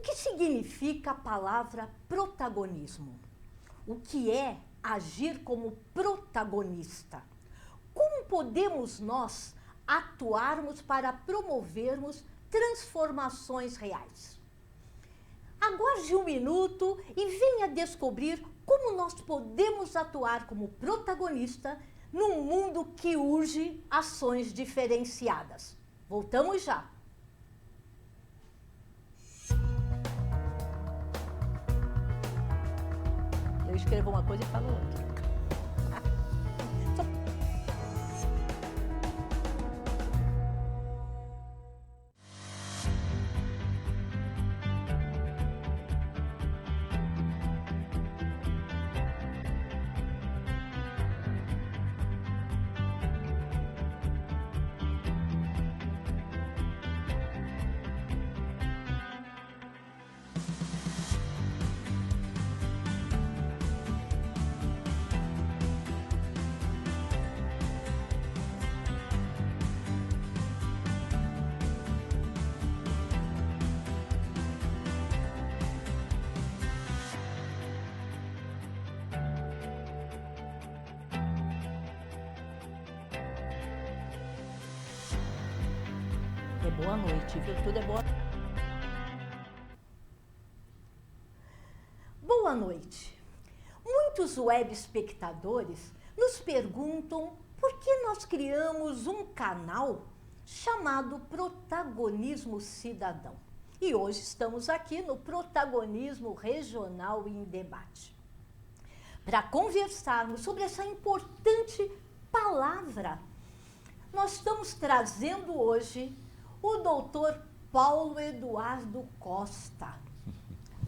que significa a palavra protagonismo? O que é agir como protagonista? Como podemos nós atuarmos para promovermos transformações reais? Aguarde um minuto e venha descobrir como nós podemos atuar como protagonista num mundo que urge ações diferenciadas. Voltamos já. Eu escrevo uma coisa e falo outra. É boa noite, viu? Tudo é boa. Boa noite. Muitos web espectadores nos perguntam por que nós criamos um canal chamado Protagonismo Cidadão. E hoje estamos aqui no Protagonismo Regional em Debate, para conversarmos sobre essa importante palavra. Nós estamos trazendo hoje o doutor Paulo Eduardo Costa,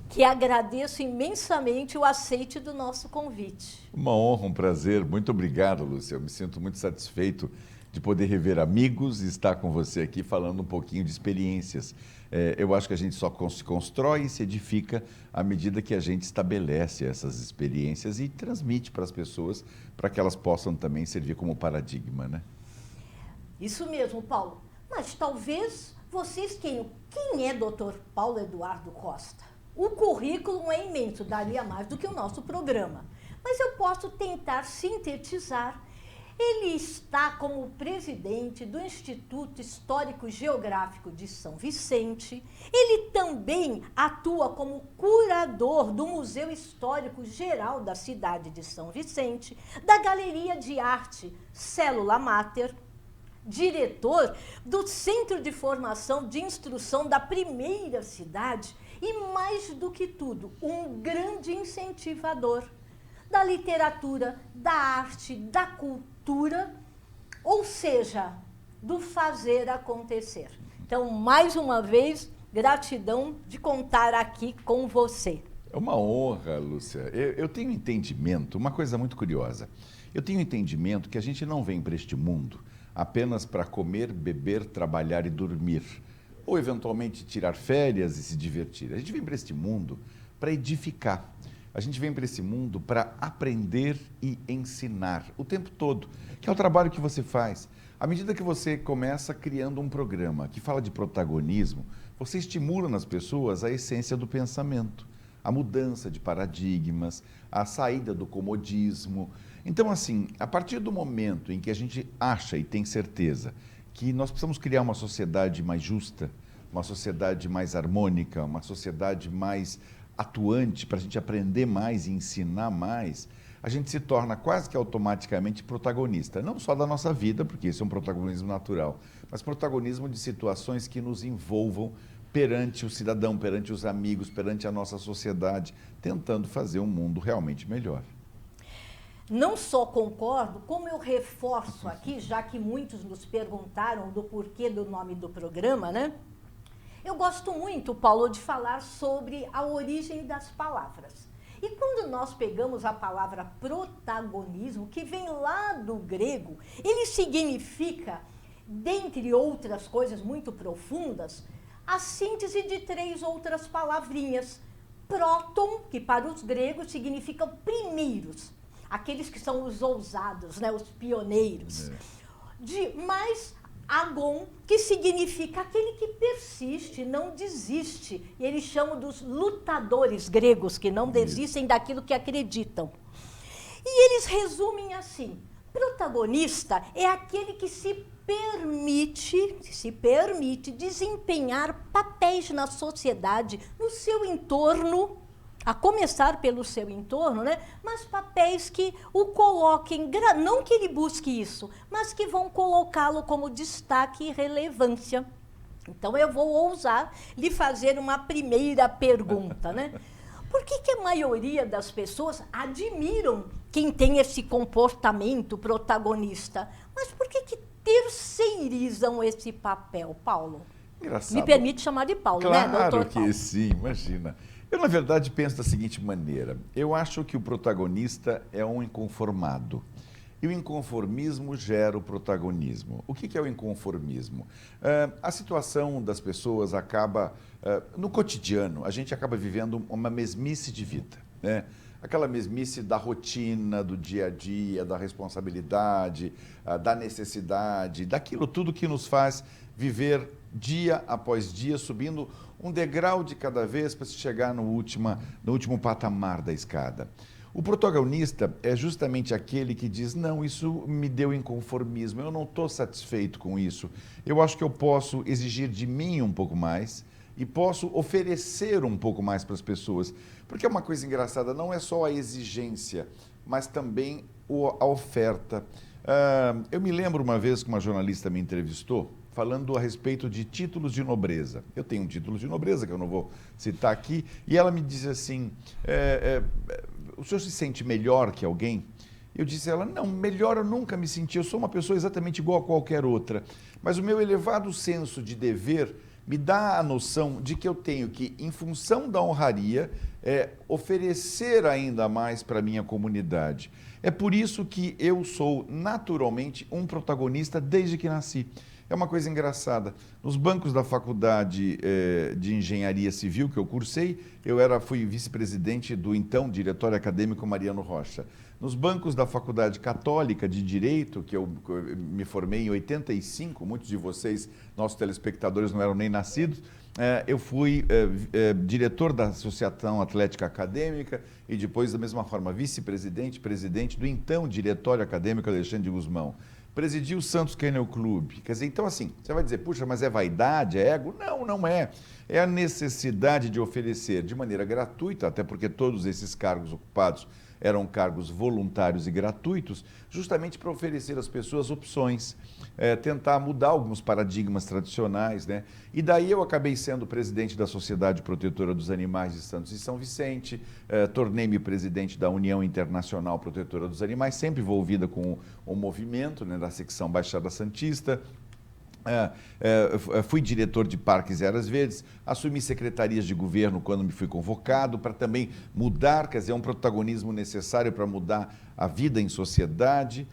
que agradeço imensamente o aceite do nosso convite. Uma honra, um prazer. Muito obrigado, Lúcia. Eu me sinto muito satisfeito de poder rever amigos e estar com você aqui falando um pouquinho de experiências. Eu acho que a gente só se constrói e se edifica à medida que a gente estabelece essas experiências e transmite para as pessoas, para que elas possam também servir como paradigma, né? Isso mesmo, Paulo. Mas talvez vocês tenham. Quem é Dr. Paulo Eduardo Costa? O currículo é imenso, daria mais do que o nosso programa. Mas eu posso tentar sintetizar. Ele está como presidente do Instituto Histórico Geográfico de São Vicente. Ele também atua como curador do Museu Histórico Geral da cidade de São Vicente, da Galeria de Arte Célula Mater, diretor do Centro de Formação de Instrução da primeira cidade e, mais do que tudo, um grande incentivador da literatura, da arte, da cultura, ou seja, do fazer acontecer. Então, mais uma vez, gratidão de contar aqui com você. É uma honra, Lúcia. Eu tenho entendimento, uma coisa muito curiosa. Eu tenho entendimento que a gente não vem para este mundo apenas para comer, beber, trabalhar e dormir, ou eventualmente tirar férias e se divertir. A gente vem para este mundo para edificar. A gente vem para esse mundo para aprender e ensinar o tempo todo, que é o trabalho que você faz. À medida que você começa criando um programa que fala de protagonismo, você estimula nas pessoas a essência do pensamento, a mudança de paradigmas, a saída do comodismo. Então, assim, a partir do momento em que a gente acha e tem certeza que nós precisamos criar uma sociedade mais justa, uma sociedade mais harmônica, uma sociedade mais atuante para a gente aprender mais e ensinar mais, a gente se torna quase que automaticamente protagonista, não só da nossa vida, porque isso é um protagonismo natural, mas protagonismo de situações que nos envolvam perante o cidadão, perante os amigos, perante a nossa sociedade, tentando fazer um mundo realmente melhor. Não só concordo, como eu reforço aqui, já que muitos nos perguntaram do porquê do nome do programa, né? Eu gosto muito, Paulo, de falar sobre a origem das palavras. E quando nós pegamos a palavra protagonismo, que vem lá do grego, ele significa, dentre outras coisas muito profundas, a síntese de 3 outras palavrinhas. Próton, que para os gregos significa primeiros, aqueles que são os ousados, né, os pioneiros. Mais Agon, que significa aquele que persiste, não desiste. E eles chamam dos lutadores gregos, que não desistem daquilo que acreditam. E eles resumem assim: protagonista é aquele que se permite desempenhar papéis na sociedade, no seu entorno, a começar pelo seu entorno, né? Mas papéis que o coloquem, não que ele busque isso, mas que vão colocá-lo como destaque e relevância. Então, eu vou ousar lhe fazer uma primeira pergunta, né? Por que a maioria das pessoas admiram quem tem esse comportamento protagonista? Mas por que terceirizam esse papel, Paulo? Engraçado. Me permite chamar de Paulo, claro, né, doutor que Paulo? sim, imagina. Eu, na verdade, penso da seguinte maneira. Eu acho que o protagonista é um inconformado. E o inconformismo gera o protagonismo. O que é o inconformismo? A situação das pessoas acaba, no cotidiano, a gente acaba vivendo uma mesmice de vida, né? Aquela mesmice da rotina, do dia a dia, da responsabilidade, da necessidade, daquilo tudo que nos faz viver dia após dia, subindo um degrau de cada vez para se chegar no último patamar da escada. O protagonista é justamente aquele que diz, não, isso me deu inconformismo, eu não estou satisfeito com isso, eu acho que eu posso exigir de mim um pouco mais e posso oferecer um pouco mais para as pessoas. Porque é uma coisa engraçada, não é só a exigência, mas também a oferta. Eu me lembro uma vez que uma jornalista me entrevistou, falando a respeito de títulos de nobreza. Eu tenho um título de nobreza, que eu não vou citar aqui, e ela me disse assim, o senhor se sente melhor que alguém? Eu disse a ela, não, melhor eu nunca me senti, eu sou uma pessoa exatamente igual a qualquer outra, mas o meu elevado senso de dever me dá a noção de que eu tenho que, em função da honraria, oferecer ainda mais para a minha comunidade. É por isso que eu sou naturalmente um protagonista desde que nasci. É uma coisa engraçada. Nos bancos da faculdade de engenharia civil que eu cursei, fui vice-presidente do então diretório acadêmico Mariano Rocha. Nos bancos da faculdade católica de Direito, que eu me formei em 85, muitos de vocês, nossos telespectadores, não eram nem nascidos, eu fui diretor da Associação Atlética Acadêmica e depois, da mesma forma, vice-presidente, presidente do então diretório acadêmico Alexandre de Gusmão. Presidi o Santos Kennel Club. Quer dizer, então assim, você vai dizer, puxa, mas é vaidade, é ego? Não, não é. É a necessidade de oferecer de maneira gratuita, até porque todos esses cargos ocupados eram cargos voluntários e gratuitos, justamente para oferecer às pessoas opções, tentar mudar alguns paradigmas tradicionais, né? E daí eu acabei sendo presidente da Sociedade Protetora dos Animais de Santos e São Vicente, tornei-me presidente da União Internacional Protetora dos Animais, sempre envolvida com o movimento, né, da secção Baixada Santista. Fui diretor de parques e áreas verdes, assumi secretarias de governo quando me fui convocado para também mudar, quer dizer, um protagonismo necessário para mudar a vida em sociedade.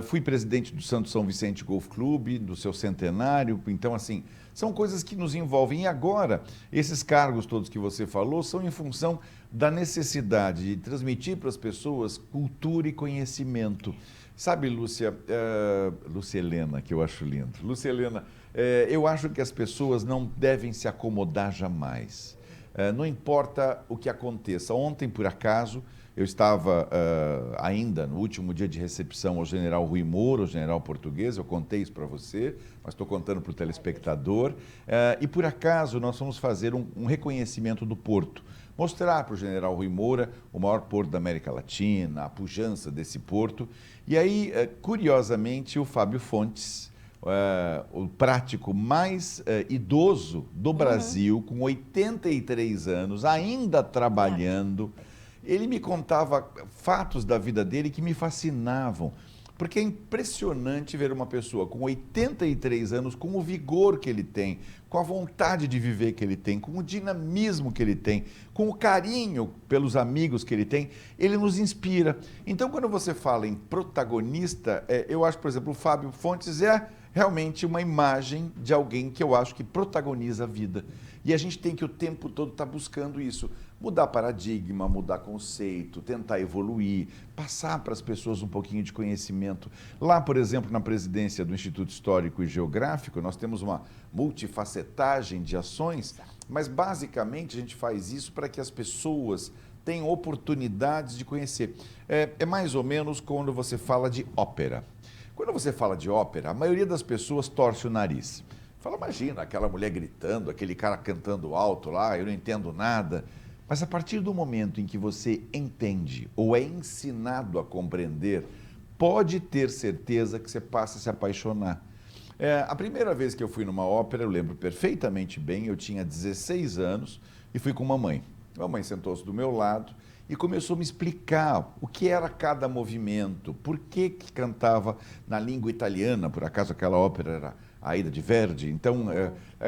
Fui presidente do Santos São Vicente Golf Clube, do seu centenário. Então, assim, são coisas que nos envolvem. E agora, esses cargos todos que você falou são em função da necessidade de transmitir para as pessoas cultura e conhecimento. Sabe, Lúcia, Lúcia Helena, que eu acho lindo. Lúcia Helena, eu acho que as pessoas não devem se acomodar jamais. Não importa o que aconteça. Ontem, por acaso, eu estava ainda no último dia de recepção ao general Rui Moura, o general português, eu contei isso para você, mas estou contando para o telespectador. E por acaso nós vamos fazer um reconhecimento do porto. Mostrar para o general Rui Moura o maior porto da América Latina, a pujança desse porto. E aí, curiosamente, o Fábio Fontes, o prático mais idoso do Brasil, com 83 anos, ainda trabalhando, ele me contava fatos da vida dele que me fascinavam. Porque é impressionante ver uma pessoa com 83 anos, com o vigor que ele tem, com a vontade de viver que ele tem, com o dinamismo que ele tem, com o carinho pelos amigos que ele tem, ele nos inspira. Então, quando você fala em protagonista, eu acho, por exemplo, o Fábio Fontes é realmente uma imagem de alguém que eu acho que protagoniza a vida. E a gente tem que o tempo todo estar buscando isso. Mudar paradigma, mudar conceito, tentar evoluir, passar para as pessoas um pouquinho de conhecimento. Lá, por exemplo, na presidência do Instituto Histórico e Geográfico, nós temos uma multifacetagem de ações, mas basicamente a gente faz isso para que as pessoas tenham oportunidades de conhecer. É mais ou menos quando você fala de ópera. Quando você fala de ópera, a maioria das pessoas torce o nariz. Fala, imagina, aquela mulher gritando, aquele cara cantando alto lá, eu não entendo nada. Mas a partir do momento em que você entende ou é ensinado a compreender, pode ter certeza que você passa a se apaixonar. A primeira vez que eu fui numa ópera, eu lembro perfeitamente bem, eu tinha 16 anos e fui com mamãe. Mamãe sentou-se do meu lado e começou a me explicar o que era cada movimento, por que cantava na língua italiana, por acaso aquela ópera era a Aida de Verdi, então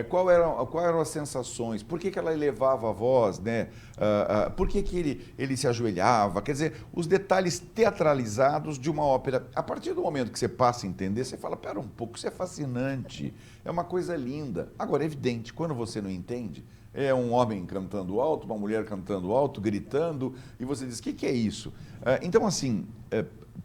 quais eram as sensações, por que ela elevava a voz, né? Por que ele se ajoelhava, quer dizer, os detalhes teatralizados de uma ópera. A partir do momento que você passa a entender, você fala, pera um pouco, isso é fascinante, é uma coisa linda. Agora, é evidente, quando você não entende, é um homem cantando alto, uma mulher cantando alto, gritando, e você diz, o que é isso? Então, assim,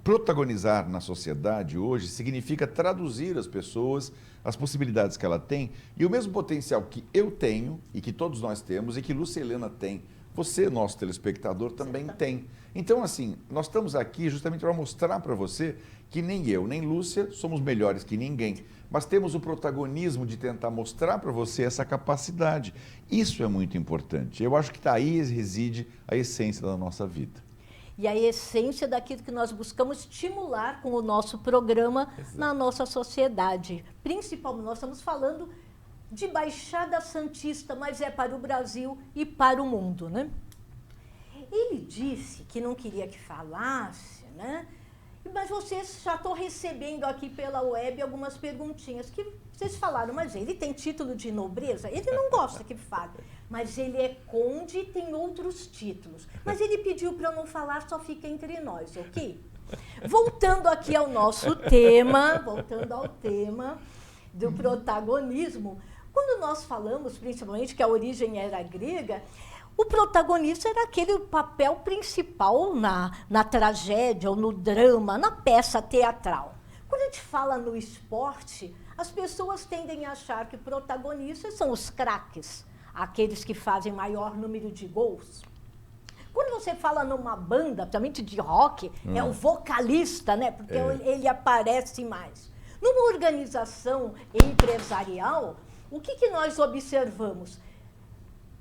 protagonizar na sociedade hoje significa traduzir às pessoas as possibilidades que ela tem e o mesmo potencial que eu tenho e que todos nós temos e que Lúcia Helena tem. Você, nosso telespectador, também tem. Então, assim, nós estamos aqui justamente para mostrar para você que nem eu, nem Lúcia somos melhores que ninguém, mas temos o protagonismo de tentar mostrar para você essa capacidade. Isso é muito importante. Eu acho que aí reside a essência da nossa vida. E a essência daquilo que nós buscamos estimular com o nosso programa na nossa sociedade. Principalmente, nós estamos falando de Baixada Santista, mas é para o Brasil e para o mundo, né? Ele disse que não queria que falasse, né? Mas vocês já estão recebendo aqui pela web algumas perguntinhas que vocês falaram, mas ele tem título de nobreza? Ele não gosta que fale, mas ele é conde e tem outros títulos. Mas ele pediu para eu não falar, só fica entre nós, ok? Voltando aqui ao nosso tema, voltando ao tema do protagonismo, quando nós falamos, principalmente, que a origem era grega, o protagonista era aquele papel principal na tragédia ou no drama, na peça teatral. Quando a gente fala no esporte, as pessoas tendem a achar que protagonistas são os craques, aqueles que fazem maior número de gols. Quando você fala numa banda, principalmente de rock, é o vocalista, né? Porque ele aparece mais. Numa organização empresarial, o que nós observamos?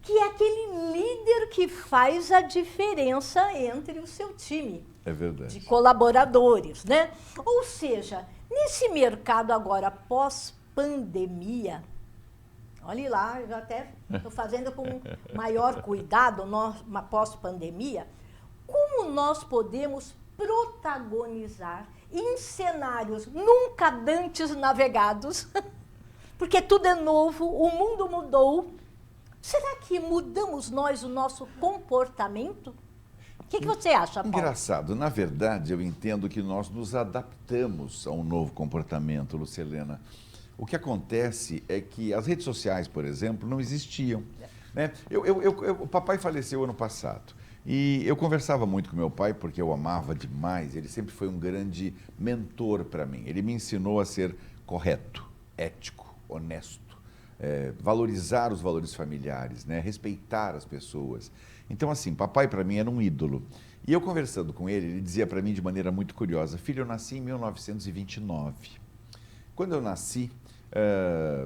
Que é aquele líder que faz a diferença entre o seu time. É verdade. De colaboradores, né? Ou seja, nesse mercado agora pós-pandemia, olhe lá, eu até estou fazendo com maior cuidado, pós-pandemia, como nós podemos protagonizar em cenários nunca antes navegados, porque tudo é novo, o mundo mudou. Será que mudamos nós o nosso comportamento? O que você acha, Paulo? Engraçado. Na verdade, eu entendo que nós nos adaptamos a um novo comportamento, Lucilena. O que acontece é que as redes sociais, por exemplo, não existiam. Né? O papai faleceu ano passado. E eu conversava muito com meu pai, porque eu amava demais. Ele sempre foi um grande mentor para mim. Ele me ensinou a ser correto, ético, honesto. Valorizar os valores familiares, né? Respeitar as pessoas. Então, assim, papai para mim era um ídolo. E eu conversando com ele, ele dizia para mim de maneira muito curiosa, filho, eu nasci em 1929. Quando eu nasci,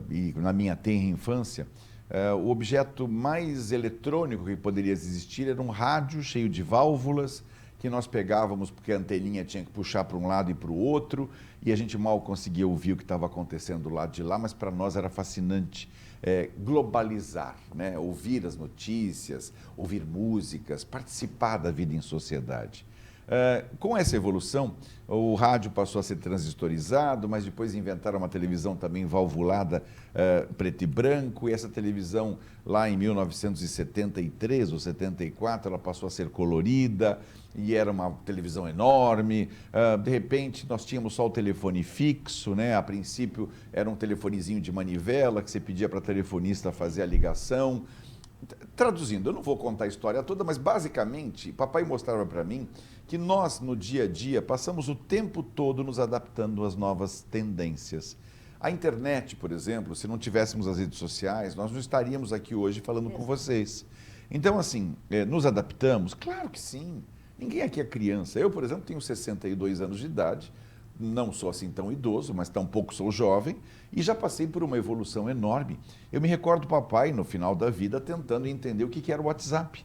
e na minha tenra infância, o objeto mais eletrônico que poderia existir era um rádio cheio de válvulas, que nós pegávamos porque a anteninha tinha que puxar para um lado e para o outro, e a gente mal conseguia ouvir o que estava acontecendo do lado de lá, mas para nós era fascinante globalizar, né? Ouvir as notícias, ouvir músicas, participar da vida em sociedade. Com essa evolução, o rádio passou a ser transistorizado, mas depois inventaram uma televisão também valvulada, preto e branco, e essa televisão lá em 1973 ou 74, ela passou a ser colorida, e era uma televisão enorme. De repente, nós tínhamos só o telefone fixo, né? A princípio, era um telefonezinho de manivela que você pedia para a telefonista fazer a ligação. Traduzindo, eu não vou contar a história toda, mas basicamente, papai mostrava para mim que nós, no dia a dia, passamos o tempo todo nos adaptando às novas tendências. A internet, por exemplo, se não tivéssemos as redes sociais, nós não estaríamos aqui hoje falando com vocês. Então, assim, nos adaptamos? Claro que sim. Ninguém aqui é criança. Eu, por exemplo, tenho 62 anos de idade, não sou assim tão idoso, mas tampouco sou jovem, e já passei por uma evolução enorme. Eu me recordo do papai, no final da vida, tentando entender o que era o WhatsApp.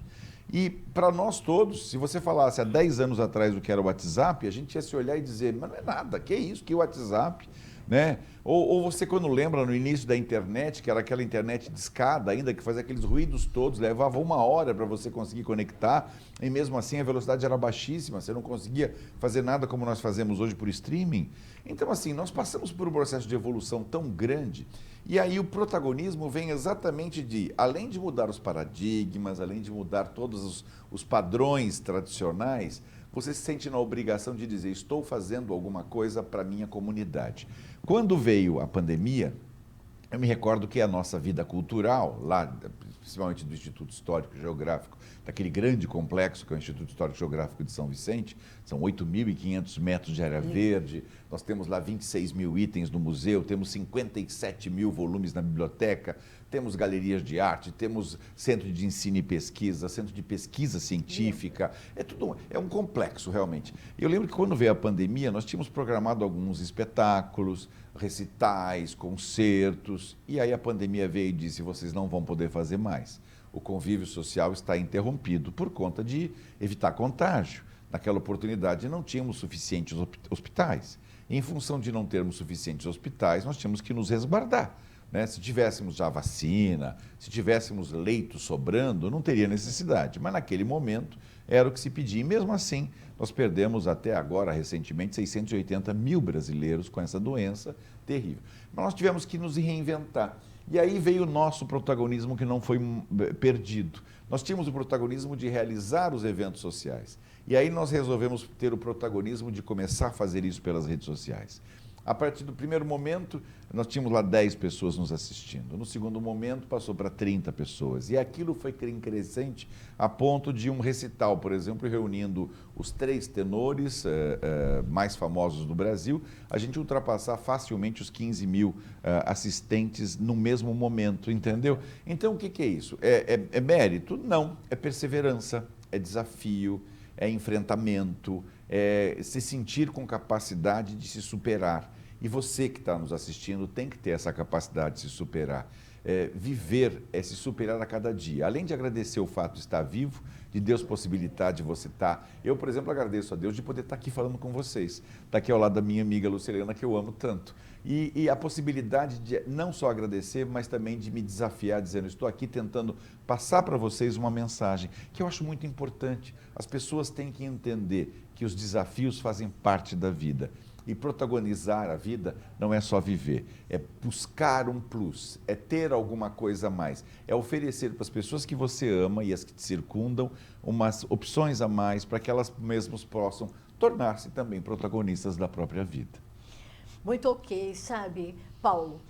E para nós todos, se você falasse há 10 anos atrás o que era o WhatsApp, a gente ia se olhar e dizer, mas não é nada, que isso, que WhatsApp? Né? Ou você quando lembra no início da internet, que era aquela internet de escada ainda, que fazia aqueles ruídos todos, levava 1 hora para você conseguir conectar, e mesmo assim a velocidade era baixíssima, você não conseguia fazer nada como nós fazemos hoje por streaming. Então assim, nós passamos por um processo de evolução tão grande, e aí o protagonismo vem exatamente de, além de mudar os paradigmas, além de mudar todos os padrões tradicionais, você se sente na obrigação de dizer, estou fazendo alguma coisa para a minha comunidade. Quando veio a pandemia, eu me recordo que a nossa vida cultural, lá, principalmente do Instituto Histórico e Geográfico, daquele grande complexo que é o Instituto Histórico e Geográfico de São Vicente, são 8.500 metros de área verde, nós temos lá 26 mil itens no museu, temos 57 mil volumes na biblioteca, temos galerias de arte, temos centro de ensino e pesquisa, centro de pesquisa científica, é um complexo realmente. Eu lembro que quando veio a pandemia, nós tínhamos programado alguns espetáculos, recitais, concertos, e aí a pandemia veio e disse, vocês não vão poder fazer mais. O convívio social está interrompido por conta de evitar contágio. Naquela oportunidade não tínhamos suficientes hospitais. Em função de não termos suficientes hospitais, nós tínhamos que nos resguardar. Né? Se tivéssemos já vacina, se tivéssemos leitos sobrando, não teria necessidade. Mas naquele momento era o que se pedia. E mesmo assim, nós perdemos até agora, recentemente, 680 mil brasileiros com essa doença terrível. Mas nós tivemos que nos reinventar. E aí veio o nosso protagonismo que não foi perdido. Nós tínhamos o protagonismo de realizar os eventos sociais. E aí nós resolvemos ter o protagonismo de começar a fazer isso pelas redes sociais. A partir do primeiro momento, nós tínhamos lá 10 pessoas nos assistindo. No segundo momento, passou para 30 pessoas. E aquilo foi crescente a ponto de um recital, por exemplo, reunindo os 3 tenores mais famosos do Brasil, a gente ultrapassar facilmente os 15 mil assistentes no mesmo momento, entendeu? Então, o que é isso? É mérito? Não. É perseverança, é desafio, é enfrentamento, é se sentir com capacidade de se superar. E você que está nos assistindo tem que ter essa capacidade de se superar. Viver é se superar a cada dia. Além de agradecer o fato de estar vivo, de Deus possibilitar de você estar. Eu, por exemplo, agradeço a Deus de poder estar aqui falando com vocês. Estar aqui ao lado da minha amiga Lucilena, que eu amo tanto. E a possibilidade de não só agradecer, mas também de me desafiar, dizendo, estou aqui tentando passar para vocês uma mensagem que eu acho muito importante. As pessoas têm que entender que os desafios fazem parte da vida. E protagonizar a vida não é só viver, é buscar um plus, é ter alguma coisa a mais, é oferecer para as pessoas que você ama e as que te circundam umas opções a mais para que elas mesmas possam tornar-se também protagonistas da própria vida. Muito ok, sabe, Paulo?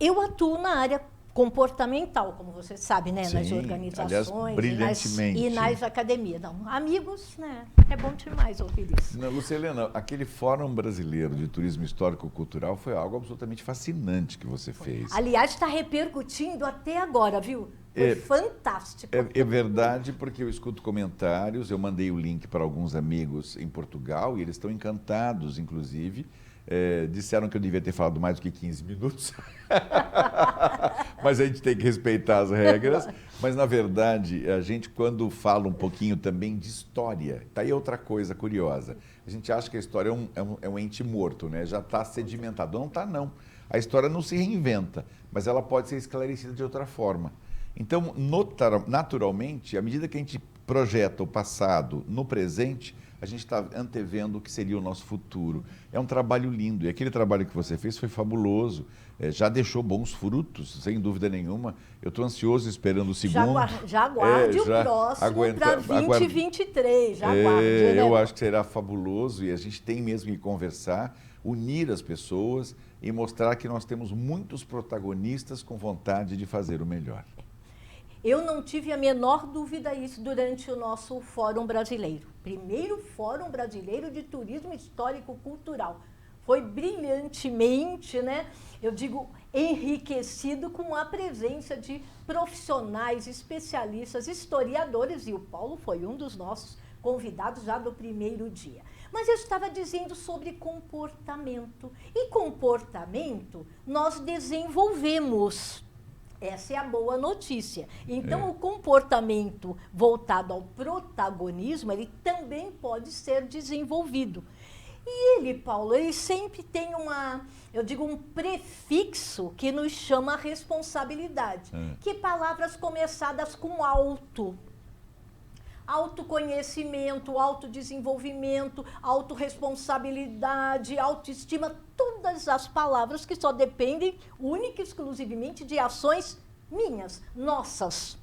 Eu atuo na área comportamental, como você sabe, né? Sim, nas organizações, aliás, brilhantemente. E nas academias. Não, amigos, né? É bom demais ouvir isso. Não, Lucilena, aquele Fórum Brasileiro de Turismo Histórico-Cultural foi algo absolutamente fascinante que você fez. Aliás, está repercutindo até agora, viu? Foi fantástico. É verdade, porque eu escuto comentários, eu mandei o link para alguns amigos em Portugal e eles estão encantados, inclusive. Disseram que eu devia ter falado mais do que 15 minutos, mas a gente tem que respeitar as regras. Mas, na verdade, a gente, quando fala um pouquinho também de história, está aí outra coisa curiosa. A gente acha que a história é um ente morto, né? Já está sedimentado. Não está, não. A história não se reinventa, mas ela pode ser esclarecida de outra forma. Então, naturalmente, à medida que a gente projeta o passado no presente, a gente está antevendo o que seria o nosso futuro. É um trabalho lindo, e aquele trabalho que você fez foi fabuloso, já deixou bons frutos, sem dúvida nenhuma. Eu estou ansioso esperando o segundo. Já aguarde o próximo para 2023, já aguarde. Eu acho que será fabuloso, e a gente tem mesmo que conversar, unir as pessoas e mostrar que nós temos muitos protagonistas com vontade de fazer o melhor. Eu não tive a menor dúvida disso durante o nosso Fórum Brasileiro. Primeiro Fórum Brasileiro de Turismo Histórico-Cultural. Foi brilhantemente, né? Eu digo, enriquecido com a presença de profissionais, especialistas, historiadores, e o Paulo foi um dos nossos convidados já do primeiro dia. Mas eu estava dizendo sobre comportamento. E comportamento nós desenvolvemos. Essa é a boa notícia. Então, o comportamento voltado ao protagonismo, ele também pode ser desenvolvido. E ele, Paulo, ele sempre tem um prefixo que nos chama a responsabilidade. Que palavras começadas com auto. Autoconhecimento, autodesenvolvimento, autorresponsabilidade, autoestima, todas as palavras que só dependem única e exclusivamente de ações minhas, nossas.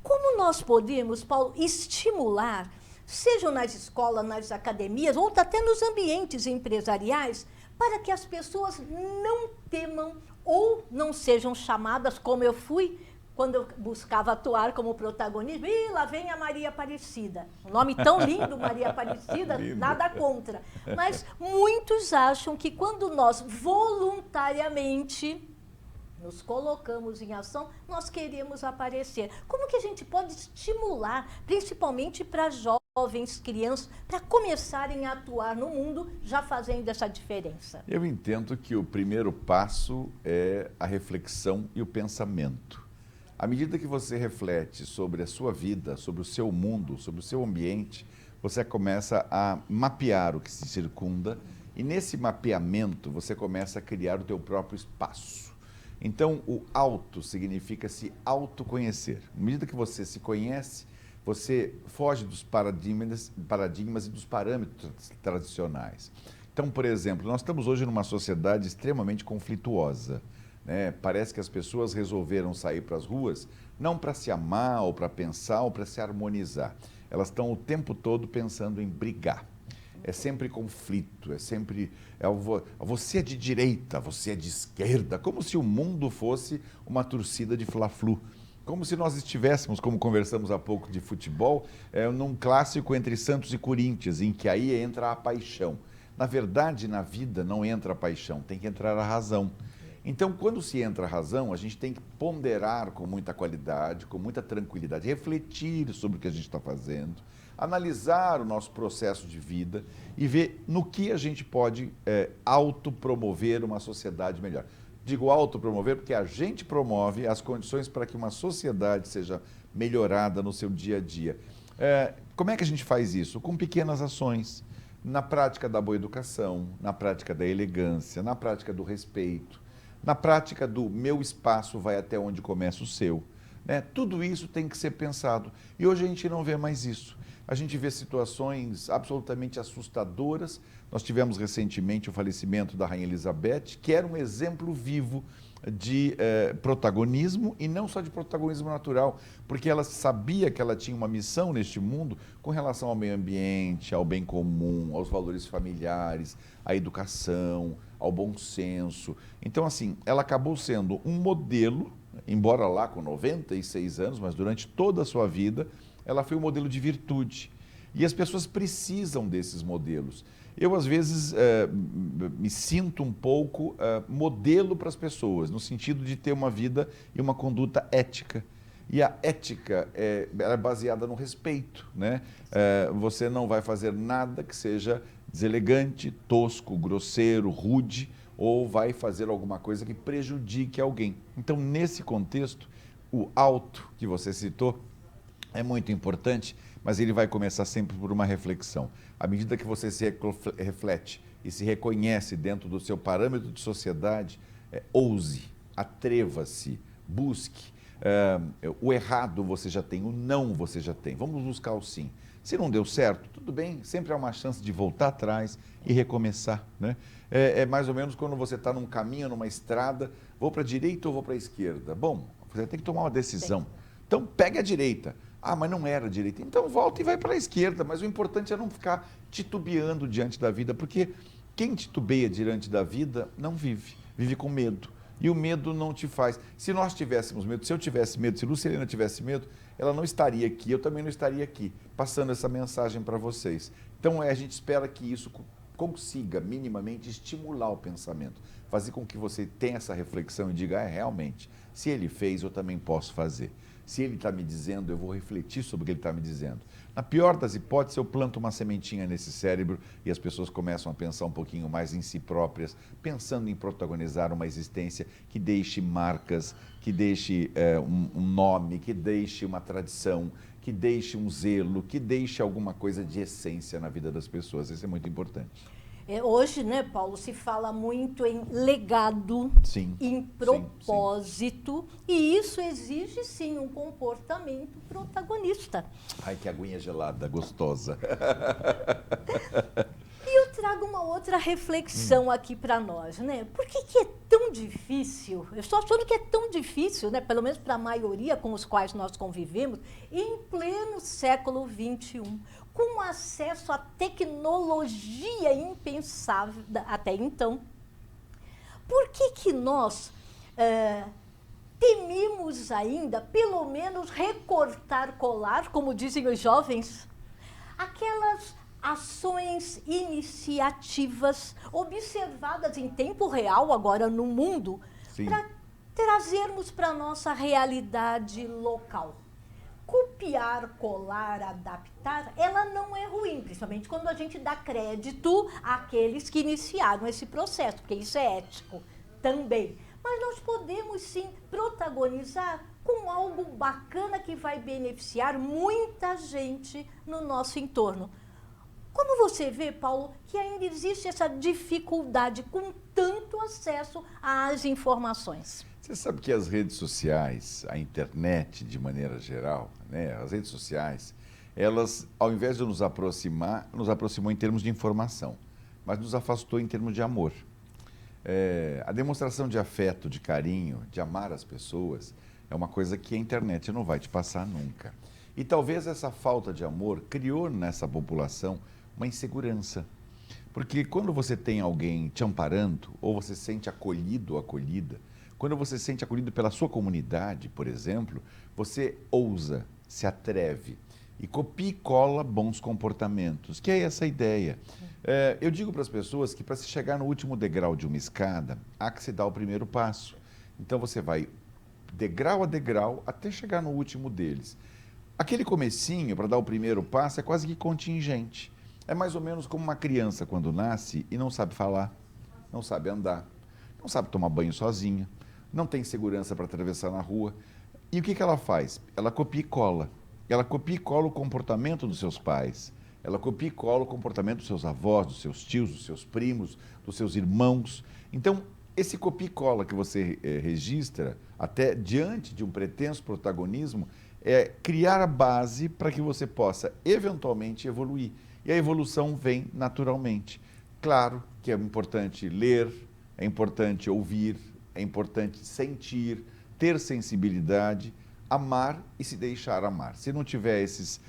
Como nós podemos, Paulo, estimular, sejam nas escolas, nas academias, ou até nos ambientes empresariais, para que as pessoas não temam ou não sejam chamadas, como eu fui, quando eu buscava atuar como protagonista, lá vem a Maria Aparecida. Um nome tão lindo, Maria Aparecida, nada contra. Mas muitos acham que quando nós voluntariamente nos colocamos em ação, nós queremos aparecer. Como que a gente pode estimular, principalmente para jovens, crianças, para começarem a atuar no mundo, já fazendo essa diferença? Eu entendo que o primeiro passo é a reflexão e o pensamento. À medida que você reflete sobre a sua vida, sobre o seu mundo, sobre o seu ambiente, você começa a mapear o que se circunda e nesse mapeamento você começa a criar o teu próprio espaço. Então, o auto significa se autoconhecer. À medida que você se conhece, você foge dos paradigmas e dos parâmetros tradicionais. Então, por exemplo, nós estamos hoje numa sociedade extremamente conflituosa. Parece que as pessoas resolveram sair para as ruas não para se amar, ou para pensar, ou para se harmonizar. Elas estão o tempo todo pensando em brigar. É sempre conflito, você é de direita, você é de esquerda, como se o mundo fosse uma torcida de Fla-Flu. Como se nós estivéssemos, como conversamos há pouco de futebol, num clássico entre Santos e Corinthians, em que aí entra a paixão. Na verdade, na vida não entra a paixão, tem que entrar a razão. Então, quando se entra a razão, a gente tem que ponderar com muita qualidade, com muita tranquilidade, refletir sobre o que a gente está fazendo, analisar o nosso processo de vida e ver no que a gente pode autopromover uma sociedade melhor. Digo autopromover porque a gente promove as condições para que uma sociedade seja melhorada no seu dia a dia. Como é que a gente faz isso? Com pequenas ações, na prática da boa educação, na prática da elegância, na prática do respeito, na prática do meu espaço vai até onde começa o seu. Tudo isso tem que ser pensado. E hoje a gente não vê mais isso. A gente vê situações absolutamente assustadoras. Nós tivemos recentemente o falecimento da Rainha Elizabeth, que era um exemplo vivo de protagonismo, e não só de protagonismo natural, porque ela sabia que ela tinha uma missão neste mundo com relação ao meio ambiente, ao bem comum, aos valores familiares, à educação, ao bom senso. Então, assim, ela acabou sendo um modelo, embora lá com 96 anos, mas durante toda a sua vida, ela foi um modelo de virtude. E as pessoas precisam desses modelos. Eu, às vezes, me sinto um pouco modelo para as pessoas, no sentido de ter uma vida e uma conduta ética. E a ética ela é baseada no respeito, você não vai fazer nada que seja deselegante, tosco, grosseiro, rude, ou vai fazer alguma coisa que prejudique alguém. Então, nesse contexto, o auto que você citou é muito importante, mas ele vai começar sempre por uma reflexão. À medida que você se reflete e se reconhece dentro do seu parâmetro de sociedade, ouse, atreva-se, busque. O errado você já tem, o não você já tem. Vamos buscar o sim. Se não deu certo, tudo bem, sempre há uma chance de voltar atrás e recomeçar, né? É mais ou menos quando você está num caminho, numa estrada, vou para a direita ou vou para a esquerda? Bom, você tem que tomar uma decisão. Então, pegue a direita. Ah, mas não era a direita. Então, volta e vai para a esquerda. Mas o importante é não ficar titubeando diante da vida, porque quem titubeia diante da vida não vive, vive com medo. E o medo não te faz. Se nós tivéssemos medo, se eu tivesse medo, se Lucilena tivesse medo, ela não estaria aqui, eu também não estaria aqui, passando essa mensagem para vocês. Então, a gente espera que isso consiga minimamente estimular o pensamento, fazer com que você tenha essa reflexão e diga, realmente, se ele fez, eu também posso fazer. Se ele está me dizendo, eu vou refletir sobre o que ele está me dizendo. Na pior das hipóteses, eu planto uma sementinha nesse cérebro e as pessoas começam a pensar um pouquinho mais em si próprias, pensando em protagonizar uma existência que deixe marcas, que deixe um nome, que deixe uma tradição, que deixe um zelo, que deixe alguma coisa de essência na vida das pessoas. Isso é muito importante. Hoje, né, Paulo, se fala muito em legado, sim, em propósito, sim. E isso exige, sim, um comportamento protagonista. Ai, que aguinha gelada, gostosa. E eu trago uma outra reflexão aqui para nós, né? Por que é tão difícil, eu estou achando que é tão difícil, né, pelo menos para a maioria com os quais nós convivemos, em pleno século XXI, com acesso à tecnologia impensável até então. Por que nós tememos ainda, pelo menos, recortar, colar, como dizem os jovens, aquelas ações, iniciativas observadas em tempo real agora no mundo, para trazermos para a nossa realidade local? Copiar, colar, adaptar, ela não é ruim, principalmente quando a gente dá crédito àqueles que iniciaram esse processo, porque isso é ético também. Mas nós podemos sim protagonizar com algo bacana que vai beneficiar muita gente no nosso entorno. Como você vê, Paulo, que ainda existe essa dificuldade com tanto acesso às informações? Você sabe que as redes sociais, a internet de maneira geral, né, as redes sociais, elas, ao invés de nos aproximou em termos de informação, mas nos afastou em termos de amor. A demonstração de afeto, de carinho, de amar as pessoas, é uma coisa que a internet não vai te passar nunca. E talvez essa falta de amor criou nessa população uma insegurança. Porque quando você tem alguém te amparando, ou você se sente acolhido ou acolhida, quando você se sente acolhido pela sua comunidade, por exemplo, você ousa, se atreve e copia e cola bons comportamentos, que é essa ideia. Eu digo para as pessoas que para se chegar no último degrau de uma escada, há que se dar o primeiro passo. Então você vai degrau a degrau até chegar no último deles. Aquele comecinho, para dar o primeiro passo, é quase que contingente. É mais ou menos como uma criança quando nasce e não sabe falar, não sabe andar, não sabe tomar banho sozinha, não tem segurança para atravessar na rua. E o que ela faz? Ela copia e cola. Ela copia e cola o comportamento dos seus pais. Ela copia e cola o comportamento dos seus avós, dos seus tios, dos seus primos, dos seus irmãos. Então, esse copia e cola que você registra, até diante de um pretenso protagonismo, é criar a base para que você possa, eventualmente, evoluir. E a evolução vem naturalmente. Claro que é importante ler, é importante ouvir, é importante sentir, ter sensibilidade, amar e se deixar amar. Se não tiver esses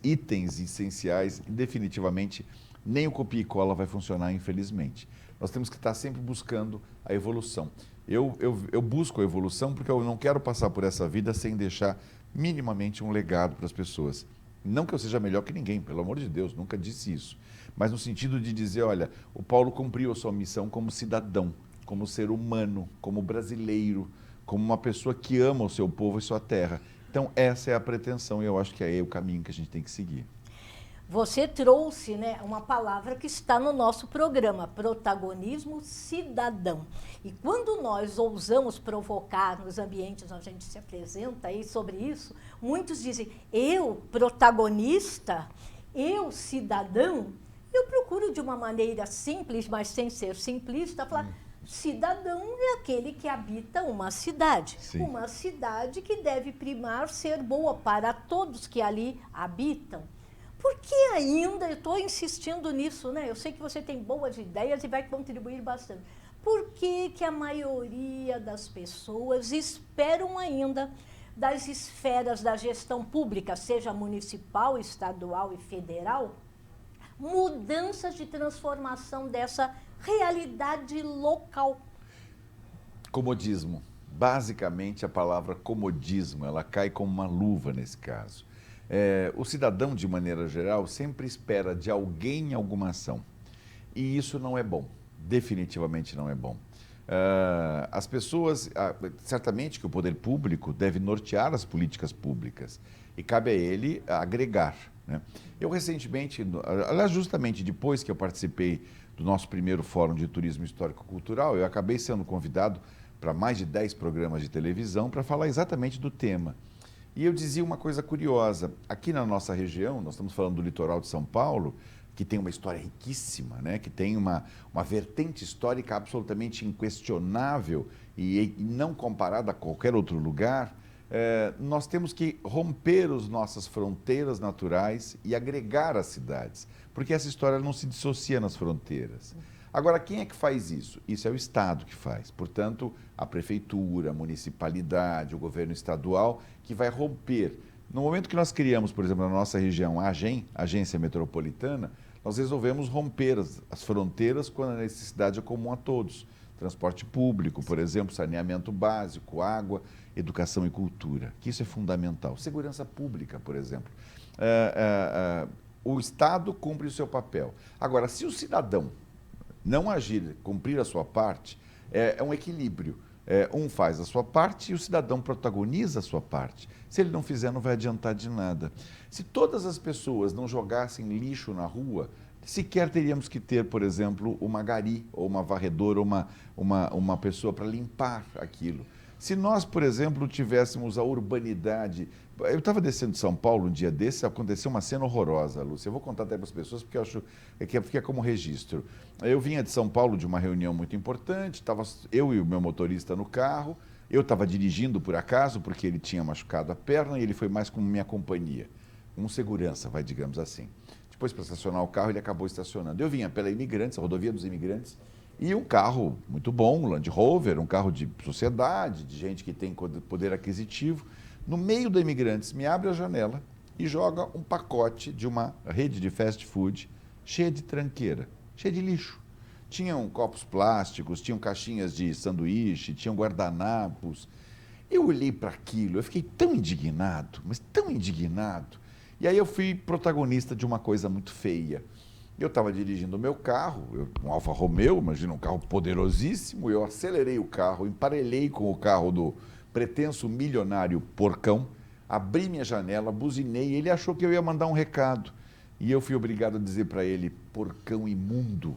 itens essenciais, definitivamente nem o copia e cola vai funcionar, infelizmente. Nós temos que estar sempre buscando a evolução. Eu busco a evolução porque eu não quero passar por essa vida sem deixar minimamente um legado para as pessoas. Não que eu seja melhor que ninguém, pelo amor de Deus, nunca disse isso. Mas no sentido de dizer, olha, o Paulo cumpriu a sua missão como cidadão, como ser humano, como brasileiro, como uma pessoa que ama o seu povo e sua terra. Então, essa é a pretensão e eu acho que é o caminho que a gente tem que seguir. Você trouxe, né, uma palavra que está no nosso programa, protagonismo cidadão. E quando nós ousamos provocar nos ambientes onde a gente se apresenta aí sobre isso, muitos dizem, eu, protagonista, eu, cidadão, eu procuro de uma maneira simples, mas sem ser simplista, falar, cidadão é aquele que habita uma cidade. Sim. Uma cidade que deve primar ser boa para todos que ali habitam. Por que ainda, eu estou insistindo nisso, né? Eu sei que você tem boas ideias e vai contribuir bastante. Por que que a maioria das pessoas esperam ainda das esferas da gestão pública, seja municipal, estadual e federal, mudanças de transformação dessa realidade local? Comodismo. Basicamente, a palavra comodismo, ela cai como uma luva nesse caso. O cidadão, de maneira geral, sempre espera de alguém alguma ação. E isso não é bom. Definitivamente não é bom. As pessoas, certamente que o poder público deve nortear as políticas públicas e cabe a ele agregar, né? Eu recentemente, aliás, justamente depois que eu participei do nosso primeiro Fórum de Turismo Histórico-Cultural, eu acabei sendo convidado para mais de 10 programas de televisão para falar exatamente do tema. E eu dizia uma coisa curiosa, aqui na nossa região, nós estamos falando do litoral de São Paulo, que tem uma história riquíssima, né? Que tem uma vertente histórica absolutamente inquestionável e não comparada a qualquer outro lugar. Nós temos que romper as nossas fronteiras naturais e agregar as cidades, porque essa história não se dissocia nas fronteiras. Agora, quem é que faz isso? Isso é o Estado que faz. Portanto, a prefeitura, a municipalidade, o governo estadual, que vai romper. No momento que nós criamos, por exemplo, na nossa região, a AGEM, Agência Metropolitana, nós resolvemos romper as fronteiras quando a necessidade é comum a todos. Transporte público, por exemplo, saneamento básico, água, educação e cultura, que isso é fundamental. Segurança pública, por exemplo. O Estado cumpre o seu papel. Agora, se o cidadão não agir, cumprir a sua parte, é um equilíbrio. Um faz a sua parte e o cidadão protagoniza a sua parte. Se ele não fizer, não vai adiantar de nada. Se todas as pessoas não jogassem lixo na rua, sequer teríamos que ter, por exemplo, uma gari, ou uma varredora, ou uma pessoa para limpar aquilo. Se nós, por exemplo, tivéssemos a urbanidade... Eu estava descendo de São Paulo um dia desse, aconteceu uma cena horrorosa, Lúcia. Eu vou contar até para as pessoas, porque eu acho que fica como registro. Eu vinha de São Paulo de uma reunião muito importante, estava eu e o meu motorista no carro, eu estava dirigindo por acaso, porque ele tinha machucado a perna e ele foi mais como minha companhia, um segurança, digamos assim. Depois, para estacionar o carro, ele acabou estacionando. Eu vinha pela Imigrantes, a rodovia dos Imigrantes, e um carro muito bom, um Land Rover, um carro de sociedade, de gente que tem poder aquisitivo. No meio da Imigrantes, me abre a janela e joga um pacote de uma rede de fast food cheia de tranqueira, cheia de lixo. Tinham copos plásticos, tinham caixinhas de sanduíche, tinham guardanapos. Eu olhei para aquilo, eu fiquei tão indignado, mas tão indignado. E aí eu fui protagonista de uma coisa muito feia. Eu estava dirigindo o meu carro, um Alfa Romeo, imagina um carro poderosíssimo, eu acelerei o carro, emparelhei com o carro do pretenso milionário Porcão, abri minha janela, buzinei, ele achou que eu ia mandar um recado. E eu fui obrigado a dizer para ele, porcão imundo.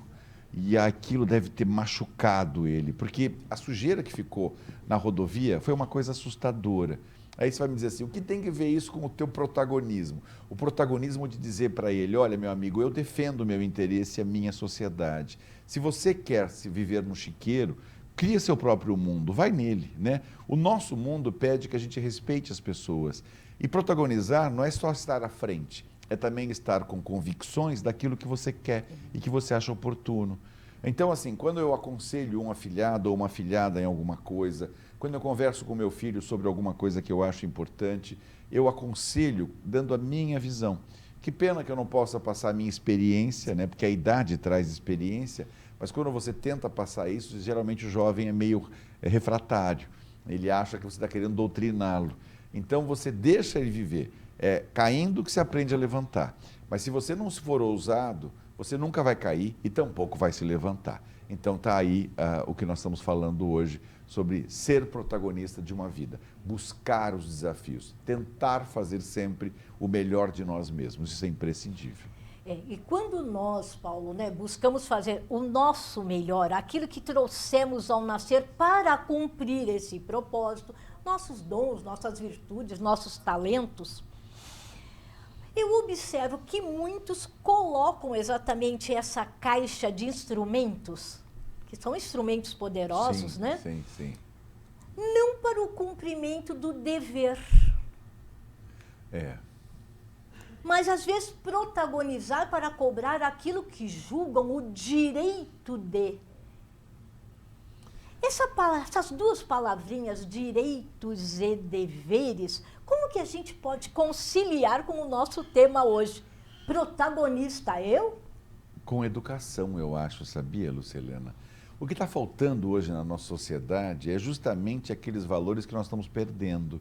E aquilo deve ter machucado ele, porque a sujeira que ficou na rodovia foi uma coisa assustadora. Aí você vai me dizer assim, o que tem que ver isso com o teu protagonismo? O protagonismo de dizer para ele, olha, meu amigo, eu defendo o meu interesse e a minha sociedade. Se você quer se viver no chiqueiro, cria seu próprio mundo, vai nele, né? O nosso mundo pede que a gente respeite as pessoas. E protagonizar não é só estar à frente, é também estar com convicções daquilo que você quer e que você acha oportuno. Então, assim, quando eu aconselho um afilhado ou uma afilhada em alguma coisa, quando eu converso com meu filho sobre alguma coisa que eu acho importante, eu aconselho dando a minha visão. Que pena que eu não possa passar a minha experiência, né? Porque a idade traz experiência, mas quando você tenta passar isso, geralmente o jovem é meio refratário. Ele acha que você está querendo doutriná-lo. Então você deixa ele viver. É caindo que se aprende a levantar. Mas se você não for ousado, você nunca vai cair e tampouco vai se levantar. Então está aí o que nós estamos falando hoje sobre ser protagonista de uma vida, buscar os desafios, tentar fazer sempre o melhor de nós mesmos, isso é imprescindível. E quando nós, Paulo, né, buscamos fazer o nosso melhor, aquilo que trouxemos ao nascer para cumprir esse propósito, nossos dons, nossas virtudes, nossos talentos, eu observo que muitos colocam exatamente essa caixa de instrumentos, que são instrumentos poderosos, sim, né? Sim, sim. Não para o cumprimento do dever. mas às vezes protagonizar para cobrar aquilo que julgam o direito de. Essas duas palavrinhas, direitos e deveres, como que a gente pode conciliar com o nosso tema hoje? Protagonista eu? Com educação, eu acho, sabia, Lucilena? O que está faltando hoje na nossa sociedade é justamente aqueles valores que nós estamos perdendo.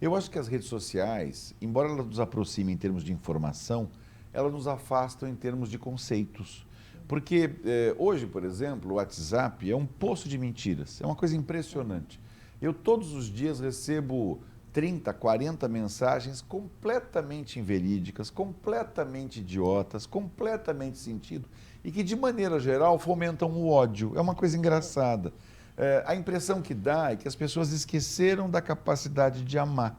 Eu acho que as redes sociais, embora elas nos aproximem em termos de informação, elas nos afastam em termos de conceitos. Porque hoje, por exemplo, o WhatsApp é um poço de mentiras, é uma coisa impressionante. Eu todos os dias recebo 30, 40 mensagens completamente inverídicas, completamente idiotas, completamente sentido, e que, de maneira geral, fomentam o ódio. É uma coisa engraçada. A impressão que dá é que as pessoas esqueceram da capacidade de amar.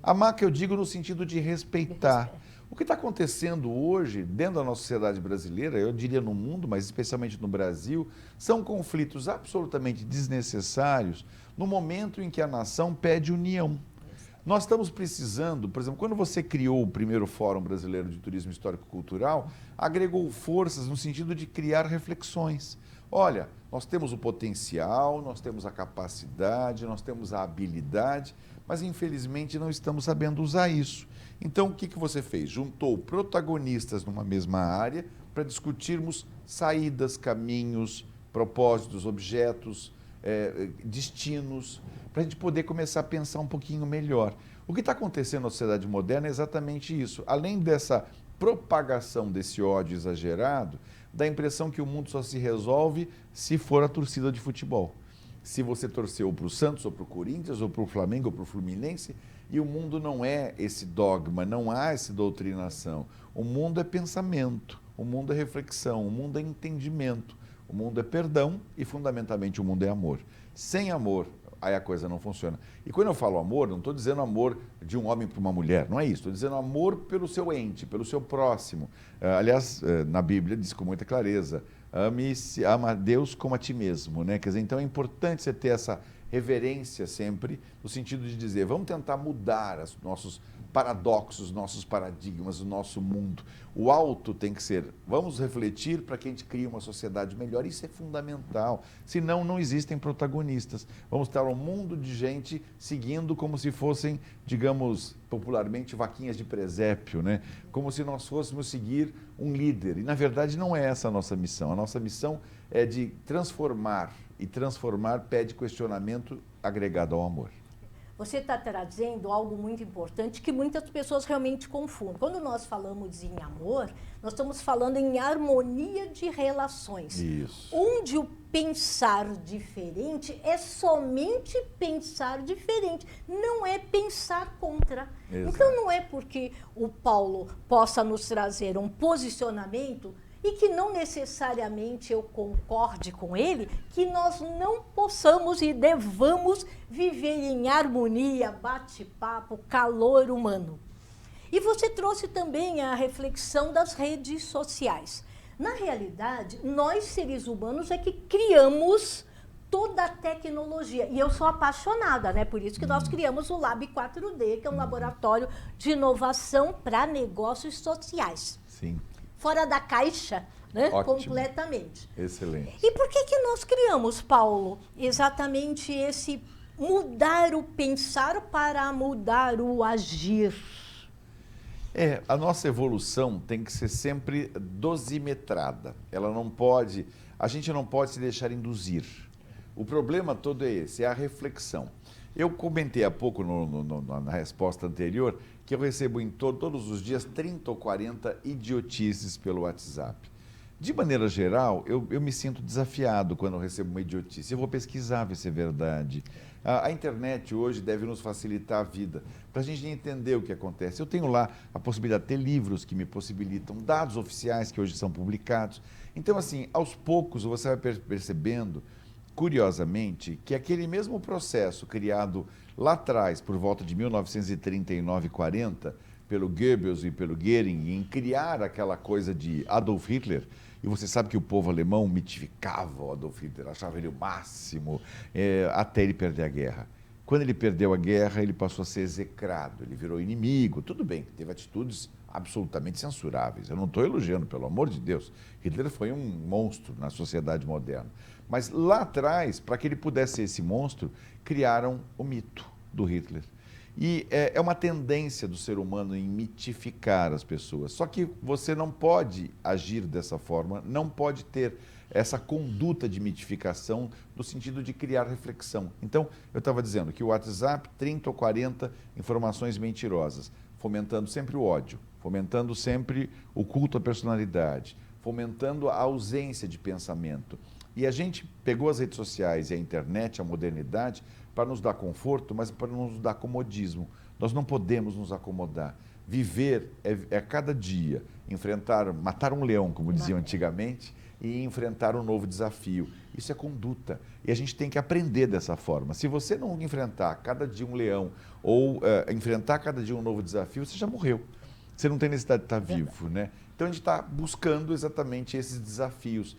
Amar, que eu digo no sentido de respeitar. O que está acontecendo hoje, dentro da nossa sociedade brasileira, eu diria no mundo, mas especialmente no Brasil, são conflitos absolutamente desnecessários no momento em que a nação pede união. Nós estamos precisando, por exemplo, quando você criou o primeiro Fórum Brasileiro de Turismo Histórico-Cultural, agregou forças no sentido de criar reflexões. Olha, nós temos o potencial, nós temos a capacidade, nós temos a habilidade, mas infelizmente não estamos sabendo usar isso. Então, o que você fez? Juntou protagonistas numa mesma área para discutirmos saídas, caminhos, propósitos, objetos, destinos, para a gente poder começar a pensar um pouquinho melhor. O que está acontecendo na sociedade moderna é exatamente isso. Além dessa propagação desse ódio exagerado, dá a impressão que o mundo só se resolve se for a torcida de futebol. Se você torceu para o Santos, ou para o Corinthians, ou para o Flamengo, ou para o Fluminense, e o mundo não é esse dogma, não há essa doutrinação. O mundo é pensamento, o mundo é reflexão, o mundo é entendimento, o mundo é perdão e, fundamentalmente, o mundo é amor. Sem amor, aí a coisa não funciona. E quando eu falo amor, não estou dizendo amor de um homem para uma mulher, não é isso. Estou dizendo amor pelo seu ente, pelo seu próximo. Aliás, na Bíblia diz com muita clareza, ama a Deus como a ti mesmo, né? Quer dizer, então é importante você ter essa reverência sempre, no sentido de dizer, vamos tentar mudar os nossos paradoxos, nossos paradigmas, o nosso mundo. O alto tem que ser, vamos refletir para que a gente crie uma sociedade melhor, isso é fundamental, senão não existem protagonistas. Vamos estar um mundo de gente seguindo como se fossem, digamos, popularmente, vaquinhas de presépio, né? Como se nós fôssemos seguir um líder, e na verdade não é essa a nossa missão. A nossa missão é de transformar, e transformar pede questionamento agregado ao amor. Você está trazendo algo muito importante que muitas pessoas realmente confundem. Quando nós falamos em amor, nós estamos falando em harmonia de relações. Isso. Onde o pensar diferente é somente pensar diferente, não é pensar contra. Exato. Então não é porque o Paulo possa nos trazer um posicionamento e que não necessariamente eu concorde com ele, que nós não possamos e devamos viver em harmonia, bate-papo, calor humano. E você trouxe também a reflexão das redes sociais. Na realidade, nós seres humanos é que criamos toda a tecnologia. E eu sou apaixonada, né? Por isso que nós criamos o Lab 4D, que é um laboratório de inovação para negócios sociais. Sim. Fora da caixa, né? Ótimo. Completamente. Excelente. E por que nós criamos, Paulo, exatamente esse mudar o pensar para mudar o agir? A nossa evolução tem que ser sempre dosimetrada. Ela não pode, a gente não pode se deixar induzir. O problema todo é esse, é a reflexão. Eu comentei há pouco na resposta anterior que eu recebo todos os dias 30 ou 40 idiotices pelo WhatsApp. De maneira geral, eu me sinto desafiado quando eu recebo uma idiotice. Eu vou pesquisar, ver se é verdade. A internet hoje deve nos facilitar a vida, para a gente entender o que acontece. Eu tenho lá a possibilidade de ter livros que me possibilitam, dados oficiais que hoje são publicados. Então, assim, aos poucos você vai percebendo, curiosamente, que aquele mesmo processo criado lá atrás, por volta de 1939 e 40, pelo Goebbels e pelo Goering, em criar aquela coisa de Adolf Hitler, e você sabe que o povo alemão mitificava o Adolf Hitler, achava ele o máximo, até ele perder a guerra. Quando ele perdeu a guerra, ele passou a ser execrado, ele virou inimigo, tudo bem, teve atitudes absolutamente censuráveis. Eu não estou elogiando, pelo amor de Deus. Hitler foi um monstro na sociedade moderna. Mas lá atrás, para que ele pudesse ser esse monstro, criaram o mito do Hitler. E é uma tendência do ser humano em mitificar as pessoas. Só que você não pode agir dessa forma, não pode ter essa conduta de mitificação no sentido de criar reflexão. Então, eu estava dizendo que o WhatsApp, 30 ou 40 informações mentirosas, fomentando sempre o ódio, fomentando sempre o culto à personalidade, fomentando a ausência de pensamento. E a gente pegou as redes sociais e a internet, a modernidade, para nos dar conforto, mas para não nos dar comodismo. Nós não podemos nos acomodar. Viver é cada dia matar um leão, como diziam antigamente, e enfrentar um novo desafio. Isso é conduta. E a gente tem que aprender dessa forma. Se você não enfrentar cada dia um leão ou enfrentar cada dia um novo desafio, você já morreu. Você não tem necessidade de estar vivo, né? Então a gente está buscando exatamente esses desafios,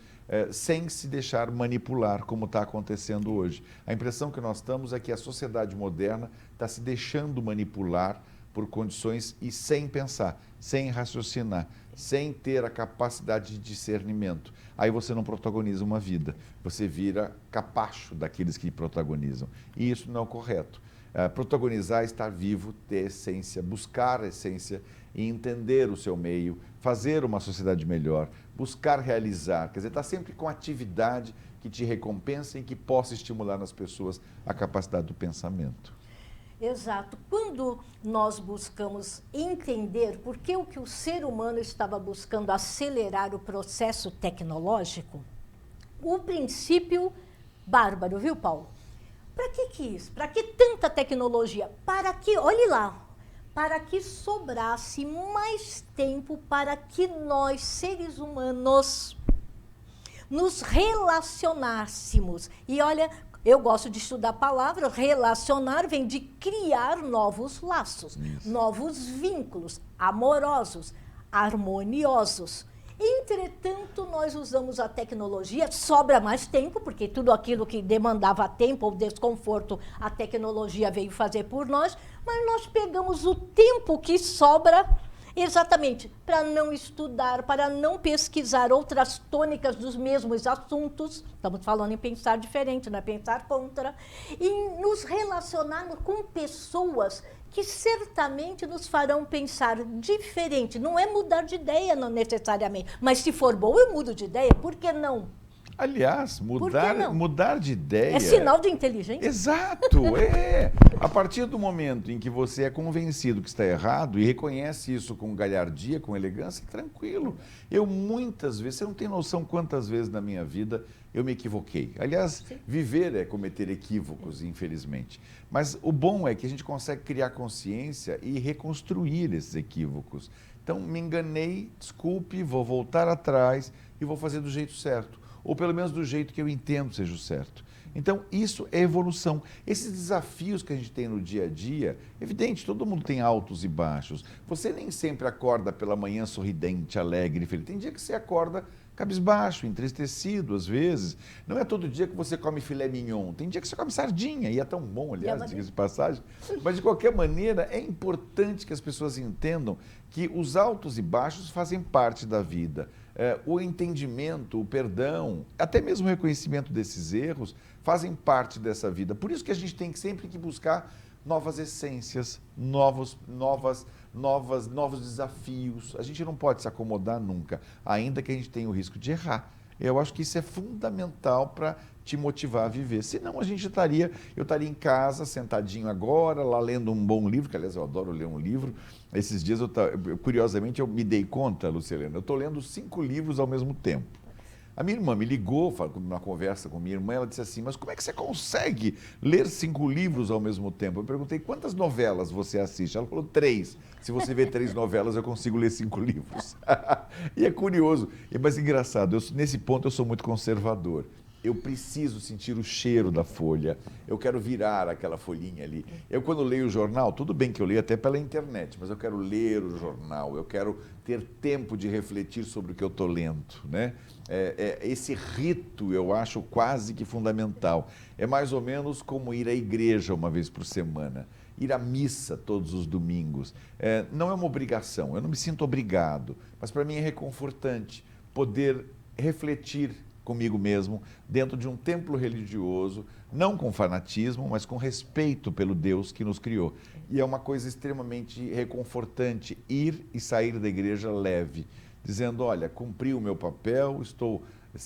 sem se deixar manipular, como está acontecendo hoje. A impressão que nós estamos é que a sociedade moderna está se deixando manipular por condições e sem pensar, sem raciocinar, sem ter a capacidade de discernimento. Aí você não protagoniza uma vida, você vira capacho daqueles que protagonizam. E isso não é o correto. Protagonizar, estar vivo, ter essência, buscar a essência e entender o seu meio, fazer uma sociedade melhor, buscar realizar, quer dizer, estar sempre com atividade que te recompensa e que possa estimular nas pessoas a capacidade do pensamento. Exato. Quando nós buscamos entender por que o ser humano estava buscando acelerar o processo tecnológico, o princípio bárbaro, viu, Paulo? Para que isso? Para que tanta tecnologia? Para que, olhe lá, para que sobrasse mais tempo para que nós, seres humanos, nos relacionássemos. E olha, eu gosto de estudar a palavra, relacionar vem de criar novos laços, novos vínculos amorosos, harmoniosos. Entretanto, nós usamos a tecnologia, sobra mais tempo, porque tudo aquilo que demandava tempo ou desconforto, a tecnologia veio fazer por nós, mas nós pegamos o tempo que sobra exatamente para não estudar, para não pesquisar outras tônicas dos mesmos assuntos, estamos falando em pensar diferente, não é pensar contra, e nos relacionarmos com pessoas que certamente nos farão pensar diferente. Não é mudar de ideia não necessariamente, mas se for bom eu mudo de ideia, por que não? Aliás, mudar de ideia... É sinal de inteligência. Exato, A partir do momento em que você é convencido que está errado e reconhece isso com galhardia, com elegância, tranquilo. Eu muitas vezes, você não tem noção quantas vezes na minha vida eu me equivoquei. Aliás, viver é cometer equívocos, infelizmente. Mas o bom é que a gente consegue criar consciência e reconstruir esses equívocos. Então, me enganei, desculpe, vou voltar atrás e vou fazer do jeito certo. Ou pelo menos do jeito que eu entendo seja o certo. Então, isso é evolução. Esses desafios que a gente tem no dia a dia, evidente, todo mundo tem altos e baixos. Você nem sempre acorda pela manhã sorridente, alegre, feliz. Tem dia que você acorda cabisbaixo, entristecido, às vezes. Não é todo dia que você come filé mignon. Tem dia que você come sardinha, e é tão bom, aliás, diga-se de passagem. Mas, de qualquer maneira, é importante que as pessoas entendam que os altos e baixos fazem parte da vida. O entendimento, o perdão, até mesmo o reconhecimento desses erros fazem parte dessa vida. Por isso que a gente tem sempre que buscar novas essências, novos desafios. A gente não pode se acomodar nunca, ainda que a gente tenha o risco de errar. Eu acho que isso é fundamental para te motivar a viver. Senão eu estaria em casa, sentadinho agora, lá lendo um bom livro, que aliás eu adoro ler um livro. Esses dias, curiosamente, eu me dei conta, Lucilena, eu estou lendo 5 livros ao mesmo tempo. A minha irmã me ligou, numa conversa com minha irmã, ela disse assim, mas como é que você consegue ler 5 livros ao mesmo tempo? Eu perguntei, quantas novelas você assiste? Ela falou, 3. Se você vê 3 novelas, eu consigo ler 5 livros. E é curioso, mas engraçado, nesse ponto eu sou muito conservador. Eu preciso sentir o cheiro da folha, eu quero virar aquela folhinha ali. Eu, quando leio o jornal, tudo bem que eu leio até pela internet, mas eu quero ler o jornal, eu quero ter tempo de refletir sobre o que eu estou lendo, né? Esse rito eu acho quase que fundamental. É mais ou menos como ir à igreja uma vez por semana. ir à missa todos os domingos. Não é uma obrigação, eu não me sinto obrigado, mas para mim é reconfortante poder refletir comigo mesmo dentro de um templo religioso, não com fanatismo, mas com respeito pelo Deus que nos criou. E é uma coisa extremamente reconfortante ir e sair da igreja leve, dizendo, olha, cumpri o meu papel, estou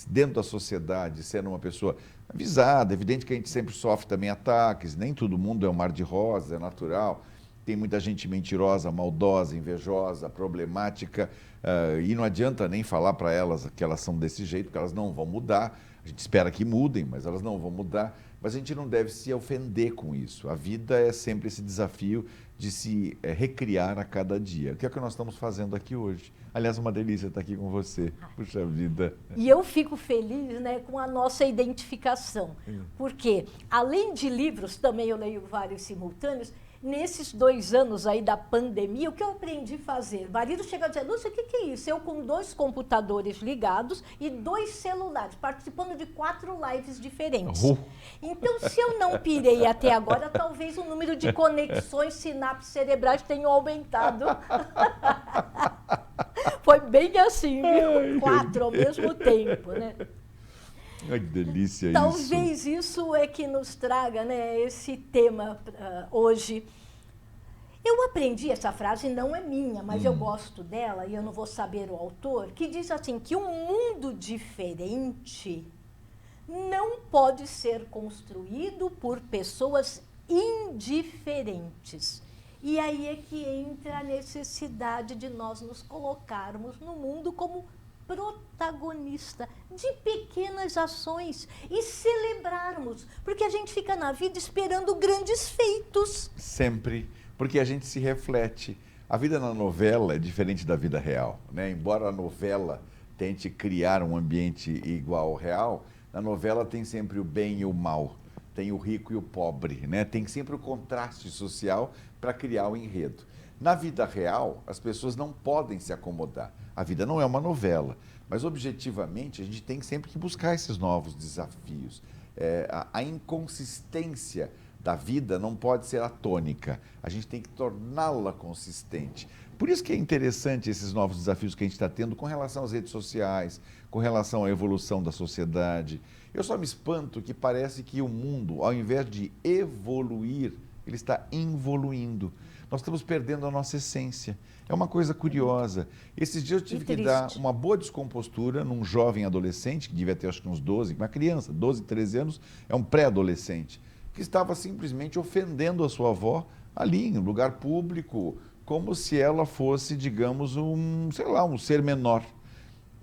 dentro da sociedade, sendo uma pessoa avisada. Evidente que a gente sempre sofre também ataques, nem todo mundo é um mar de rosas, é natural. Tem muita gente mentirosa, maldosa, invejosa, problemática, e não adianta nem falar para elas que elas são desse jeito, porque elas não vão mudar. A gente espera que mudem, mas elas não vão mudar. Mas a gente não deve se ofender com isso. A vida é sempre esse desafio de se recriar a cada dia. O que é que nós estamos fazendo aqui hoje? Aliás, uma delícia estar aqui com você. Puxa vida. E eu fico feliz, né, com a nossa identificação. Porque, além de livros, também eu leio vários simultâneos. Nesses 2 anos aí da pandemia, o que eu aprendi a fazer? O marido chega a dizer, Lúcia, o que é isso? Eu com 2 computadores ligados e 2 celulares, participando de 4 lives diferentes. Então, se eu não pirei até agora, talvez o número de conexões sinapses cerebrais tenha aumentado. Foi bem assim, viu? 4 ao mesmo tempo, né? Ai, que delícia isso. Talvez isso é que nos traga, né, esse tema hoje. Eu aprendi essa frase, não é minha, mas eu gosto dela e eu não vou saber o autor, que diz assim, que um mundo diferente não pode ser construído por pessoas indiferentes. E aí é que entra a necessidade de nós nos colocarmos no mundo como protagonista de pequenas ações e celebrarmos, porque a gente fica na vida esperando grandes feitos. Sempre, porque a gente se reflete. A vida na novela é diferente da vida real, né? Embora a novela tente criar um ambiente igual ao real, na novela tem sempre o bem e o mal, tem o rico e o pobre, né? Tem sempre o contraste social para criar o enredo. Na vida real, as pessoas não podem se acomodar. A vida não é uma novela, mas objetivamente a gente tem sempre que buscar esses novos desafios. A inconsistência da vida não pode ser a tônica, a gente tem que torná-la consistente. Por isso que é interessante esses novos desafios que a gente está tendo com relação às redes sociais, com relação à evolução da sociedade. Eu só me espanto que parece que o mundo, ao invés de evoluir, ele está involuindo. Nós estamos perdendo a nossa essência. É uma coisa curiosa. Esses dias eu tive que dar uma boa descompostura num jovem adolescente, que devia ter acho que uns 12, uma criança, 12, 13 anos, é um pré-adolescente, que estava simplesmente ofendendo a sua avó ali, em lugar público, como se ela fosse, digamos, sei lá, um ser menor.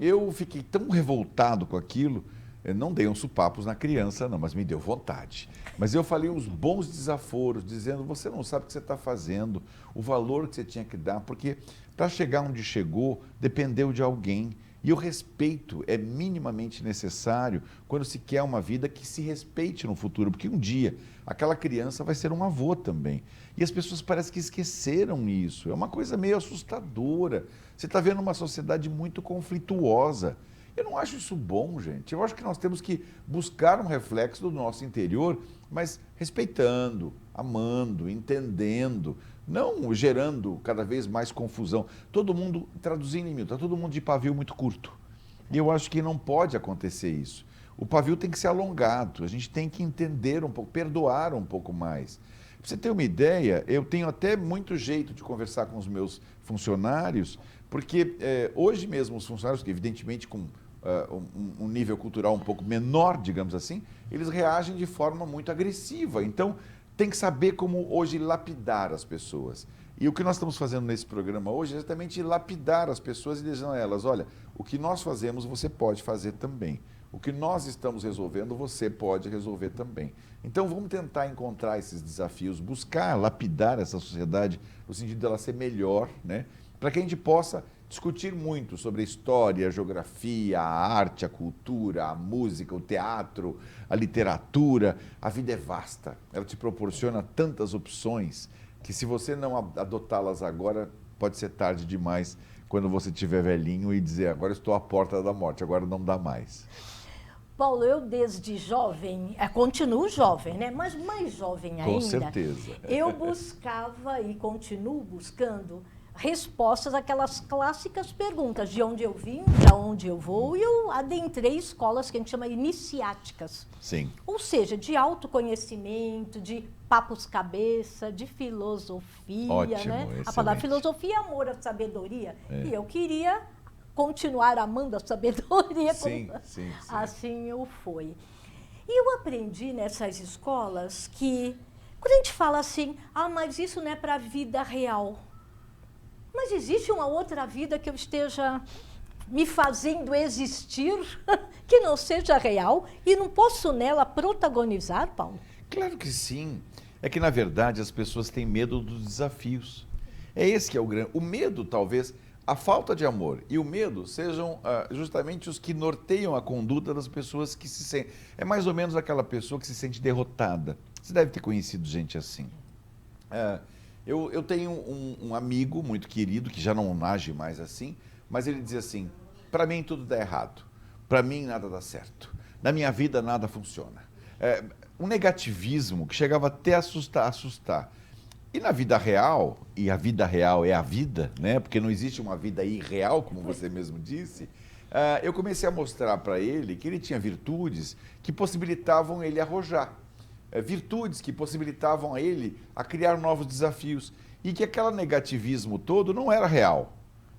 Eu fiquei tão revoltado com aquilo. Eu não dei uns supapos na criança, não, mas me deu vontade. Mas eu falei uns bons desaforos, dizendo, você não sabe o que você está fazendo, o valor que você tinha que dar, porque para chegar onde chegou, dependeu de alguém. E o respeito é minimamente necessário quando se quer uma vida que se respeite no futuro, porque um dia aquela criança vai ser um avô também. E as pessoas parecem que esqueceram isso. É uma coisa meio assustadora. Você está vendo uma sociedade muito conflituosa. Eu não acho isso bom, gente. Eu acho que nós temos que buscar um reflexo do nosso interior, mas respeitando, amando, entendendo, não gerando cada vez mais confusão. Todo mundo, traduzindo em mim, está todo mundo de pavio muito curto. E eu acho que não pode acontecer isso. O pavio tem que ser alongado, a gente tem que entender um pouco, perdoar um pouco mais. Para você ter uma ideia, eu tenho até muito jeito de conversar com os meus funcionários, porque hoje mesmo os funcionários, que evidentemente com um nível cultural um pouco menor, digamos assim, eles reagem de forma muito agressiva. Então, tem que saber como hoje lapidar as pessoas. E o que nós estamos fazendo nesse programa hoje é exatamente lapidar as pessoas e dizendo a elas, olha, o que nós fazemos você pode fazer também. O que nós estamos resolvendo você pode resolver também. Então, vamos tentar encontrar esses desafios, buscar lapidar essa sociedade no sentido dela ser melhor, né? Para que a gente possa discutir muito sobre a história, a geografia, a arte, a cultura, a música, o teatro, a literatura. A vida é vasta, ela te proporciona tantas opções que se você não adotá-las agora, pode ser tarde demais quando você estiver velhinho e dizer, agora estou à porta da morte, agora não dá mais. Paulo, eu desde jovem, continuo jovem, né? Mas mais jovem ainda. Com certeza. Eu buscava e continuo buscando respostas àquelas clássicas perguntas, de onde eu vim, para onde eu vou, e eu adentrei escolas que a gente chama iniciáticas. Sim. Ou seja, de autoconhecimento, de papos cabeça, de filosofia, Ótimo, né? excelente. A palavra filosofia é amor à sabedoria. E eu queria continuar amando a sabedoria. Sim, sim. Assim eu fui. E eu aprendi nessas escolas que, quando a gente fala assim, mas isso não é para a vida real. Mas existe uma outra vida que eu esteja me fazendo existir, que não seja real, e não posso nela protagonizar, Paulo? Claro que sim. É que, na verdade, as pessoas têm medo dos desafios. É esse que é o grande... O medo, talvez, a falta de amor e o medo sejam justamente os que norteiam a conduta das pessoas que se sentem... É mais ou menos aquela pessoa que se sente derrotada. Você deve ter conhecido gente assim. Eu tenho um amigo muito querido, que já não age mais assim, mas ele dizia assim, para mim tudo dá errado, para mim nada dá certo, na minha vida nada funciona. Um negativismo que chegava até a assustar. E na vida real, e a vida real é a vida, né? Porque não existe uma vida irreal, como você mesmo disse, eu comecei a mostrar para ele que ele tinha virtudes que possibilitavam ele arrojar. Virtudes que possibilitavam a ele a criar novos desafios. E que aquele negativismo todo não era real,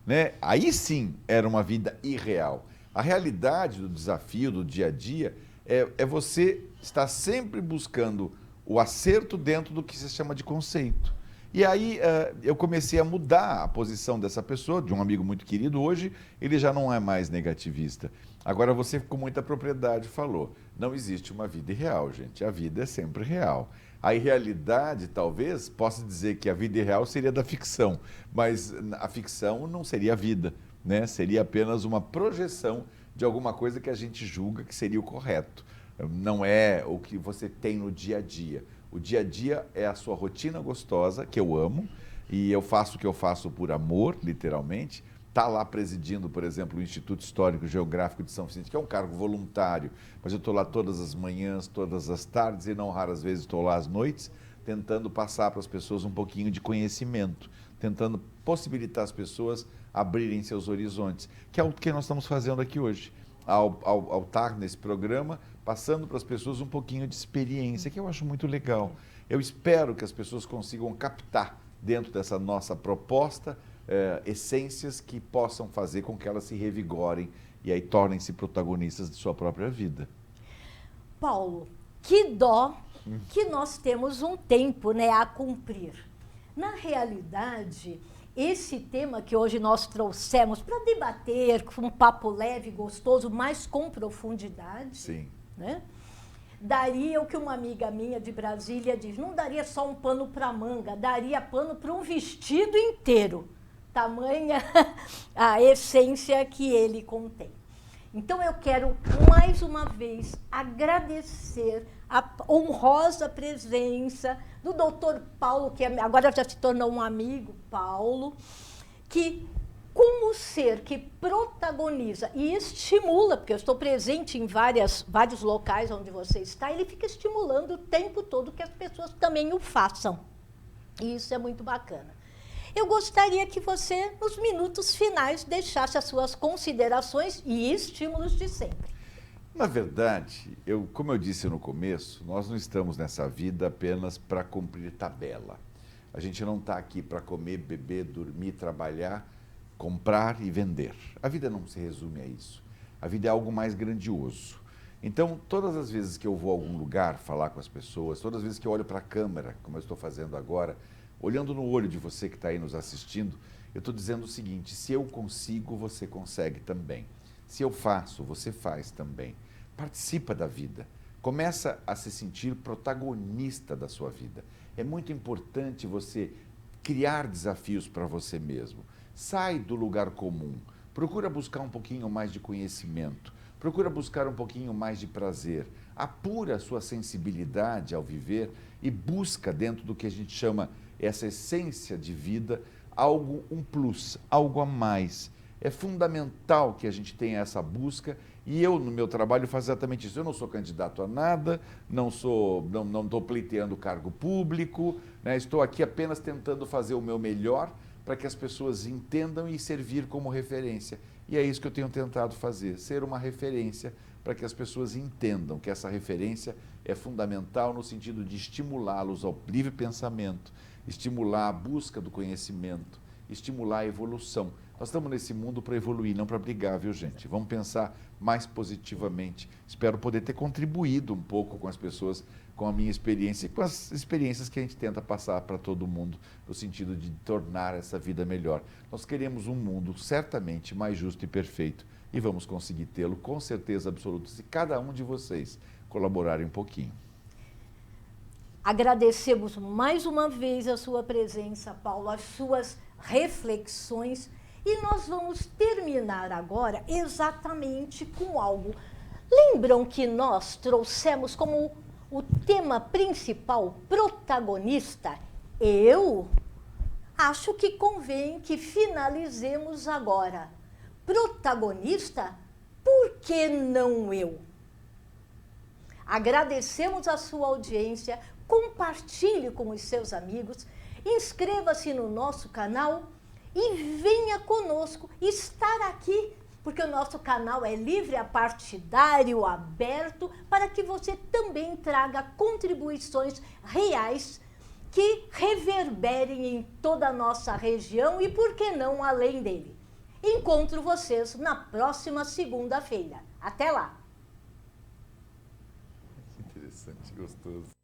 né? Aí sim era uma vida irreal. A realidade do desafio, do dia a dia, é você estar sempre buscando o acerto dentro do que se chama de conceito. E aí eu comecei a mudar a posição dessa pessoa, de um amigo muito querido. Hoje ele já não é mais negativista. Agora você com muita propriedade falou, não existe uma vida irreal, gente. A vida é sempre real. A irrealidade, talvez, possa dizer que a vida irreal seria da ficção, mas a ficção não seria a vida, né? Seria apenas uma projeção de alguma coisa que a gente julga que seria o correto. Não é o que você tem no dia a dia. O dia a dia é a sua rotina gostosa, que eu amo, e eu faço o que eu faço por amor, literalmente. Está lá presidindo, por exemplo, o Instituto Histórico Geográfico de São Vicente, que é um cargo voluntário, mas eu estou lá todas as manhãs, todas as tardes, e não raras vezes estou lá às noites, tentando passar para as pessoas um pouquinho de conhecimento, tentando possibilitar as pessoas abrirem seus horizontes, que é o que nós estamos fazendo aqui hoje. Ao estar nesse programa, passando para as pessoas um pouquinho de experiência, que eu acho muito legal. Eu espero que as pessoas consigam captar, dentro dessa nossa proposta, essências que possam fazer com que elas se revigorem e aí tornem-se protagonistas de sua própria vida. Paulo, que dó que nós temos um tempo, né, a cumprir. Na realidade, esse tema que hoje nós trouxemos para debater com um papo leve, gostoso, mas com profundidade, Sim. Né, daria o que uma amiga minha de Brasília diz, não daria só um pano para manga, daria pano para um vestido inteiro. Tamanha a essência que ele contém. Então eu quero mais uma vez agradecer a honrosa presença do doutor Paulo, que agora já se tornou um amigo, Paulo, que como ser que protagoniza e estimula, porque eu estou presente em vários locais onde você está, ele fica estimulando o tempo todo que as pessoas também o façam. E isso é muito bacana. Eu gostaria que você, nos minutos finais, deixasse as suas considerações e estímulos de sempre. Na verdade, como eu disse no começo, nós não estamos nessa vida apenas para cumprir tabela. A gente não está aqui para comer, beber, dormir, trabalhar, comprar e vender. A vida não se resume a isso. A vida é algo mais grandioso. Então, todas as vezes que eu vou a algum lugar falar com as pessoas, todas as vezes que eu olho para a câmera, como eu estou fazendo agora, olhando no olho de você que está aí nos assistindo, eu estou dizendo o seguinte: se eu consigo, você consegue também. Se eu faço, você faz também. Participa da vida. Começa a se sentir protagonista da sua vida. É muito importante você criar desafios para você mesmo. Sai do lugar comum. Procura buscar um pouquinho mais de conhecimento. Procura buscar um pouquinho mais de prazer. Apura a sua sensibilidade ao viver e busca, dentro do que a gente chama essa essência de vida, algo, um plus, algo a mais. É fundamental que a gente tenha essa busca E eu, no meu trabalho, faço exatamente isso. Eu não sou candidato a nada, não estou pleiteando cargo público, né? Estou aqui apenas tentando fazer o meu melhor para que as pessoas entendam e servir como referência. E é isso que eu tenho tentado fazer, ser uma referência para que as pessoas entendam que essa referência é fundamental no sentido de estimulá-los ao livre pensamento, estimular a busca do conhecimento, estimular a evolução. Nós estamos nesse mundo para evoluir, não para brigar, viu, gente? Vamos pensar mais positivamente. Espero poder ter contribuído um pouco com as pessoas, com a minha experiência e com as experiências que a gente tenta passar para todo mundo, no sentido de tornar essa vida melhor. Nós queremos um mundo certamente mais justo e perfeito e vamos conseguir tê-lo com certeza absoluta se cada um de vocês colaborarem um pouquinho. Agradecemos mais uma vez a sua presença, Paulo, as suas reflexões. E nós vamos terminar agora exatamente com algo. Lembram que nós trouxemos como o tema principal, protagonista? Eu acho que convém que finalizemos agora. Protagonista? Por que não eu? Agradecemos a sua audiência, compartilhe com os seus amigos, inscreva-se no nosso canal e venha conosco estar aqui, porque o nosso canal é livre, apartidário, aberto, para que você também traga contribuições reais que reverberem em toda a nossa região e, por que não, além dele. Encontro vocês na próxima segunda-feira. Até lá! Interessante, gostoso.